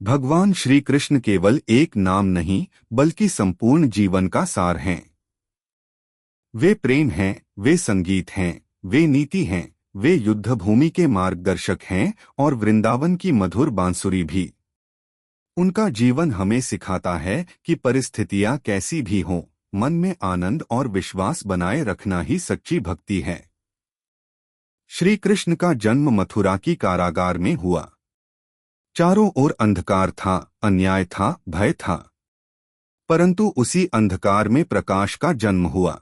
भगवान श्री कृष्ण केवल एक नाम नहीं बल्कि संपूर्ण जीवन का सार हैं। वे प्रेम हैं, वे संगीत हैं, वे नीति हैं, वे युद्ध भूमि के मार्गदर्शक हैं और वृंदावन की मधुर बांसुरी भी। उनका जीवन हमें सिखाता है कि परिस्थितियां कैसी भी हों, मन में आनंद और विश्वास बनाए रखना ही सच्ची भक्ति है। श्री कृष्ण का जन्म मथुरा की कारागार में हुआ। चारों ओर अंधकार था, अन्याय था, भय था। परंतु उसी अंधकार में प्रकाश का जन्म हुआ।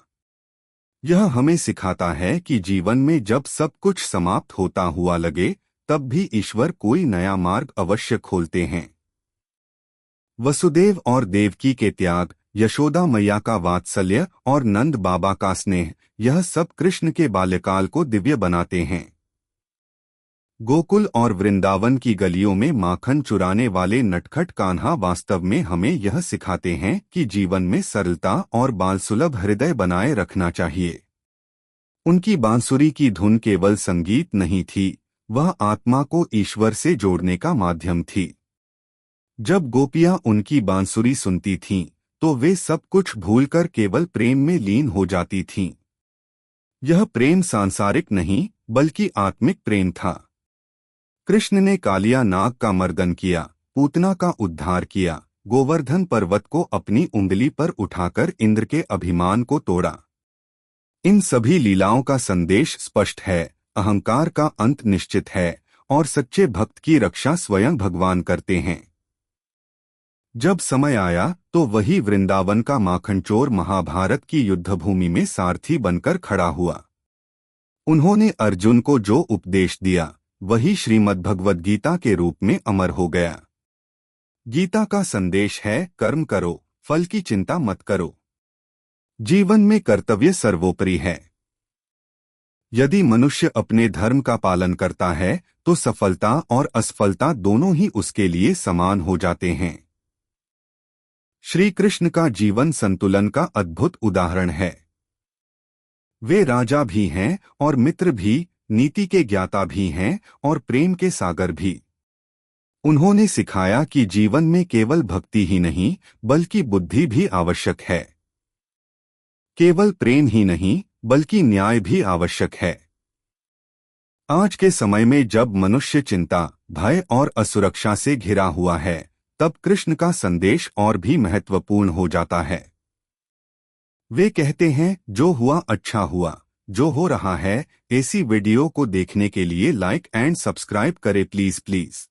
यह हमें सिखाता है कि जीवन में जब सब कुछ समाप्त होता हुआ लगे, तब भी ईश्वर कोई नया मार्ग अवश्य खोलते हैं। वसुदेव और देवकी के त्याग, यशोदा मैया का वात्सल्य और नंद बाबा का स्नेह, यह सब कृष्ण के बाल्यकाल को दिव्य बनाते हैं। गोकुल और वृंदावन की गलियों में माखन चुराने वाले नटखट कान्हा वास्तव में हमें यह सिखाते हैं कि जीवन में सरलता और बालसुलभ हृदय बनाए रखना चाहिए। उनकी बांसुरी की धुन केवल संगीत नहीं थी, वह आत्मा को ईश्वर से जोड़ने का माध्यम थी। जब गोपियां उनकी बांसुरी सुनती थीं, तो वे सब कुछ भूलकर केवल प्रेम में लीन हो जाती थीं। यह प्रेम सांसारिक नहीं बल्कि आत्मिक प्रेम था। कृष्ण ने कालिया नाग का मर्दन किया, पूतना का उद्धार किया, गोवर्धन पर्वत को अपनी उंगली पर उठाकर इंद्र के अभिमान को तोड़ा। इन सभी लीलाओं का संदेश स्पष्ट है, अहंकार का अंत निश्चित है और सच्चे भक्त की रक्षा स्वयं भगवान करते हैं। जब समय आया तो वही वृंदावन का माखनचोर महाभारत की युद्धभूमि में सारथी बनकर खड़ा हुआ। उन्होंने अर्जुन को जो उपदेश दिया, वही श्रीमद्भगवद्गीता के रूप में अमर हो गया। गीता का संदेश है, कर्म करो, फल की चिंता मत करो। जीवन में कर्तव्य सर्वोपरि है। यदि मनुष्य अपने धर्म का पालन करता है तो सफलता और असफलता दोनों ही उसके लिए समान हो जाते हैं। श्री कृष्ण का जीवन संतुलन का अद्भुत उदाहरण है। वे राजा भी हैं और मित्र भी, नीति के ज्ञाता भी हैं और प्रेम के सागर भी। उन्होंने सिखाया कि जीवन में केवल भक्ति ही नहीं बल्कि बुद्धि भी आवश्यक है। केवल प्रेम ही नहीं बल्कि न्याय भी आवश्यक है। आज के समय में जब मनुष्य चिंता, भय और असुरक्षा से घिरा हुआ है, तब कृष्ण का संदेश और भी महत्वपूर्ण हो जाता है। वे कहते हैं, जो हुआ अच्छा हुआ, जो हो रहा है। ऐसी वीडियो को देखने के लिए लाइक एंड सब्सक्राइब करें प्लीज।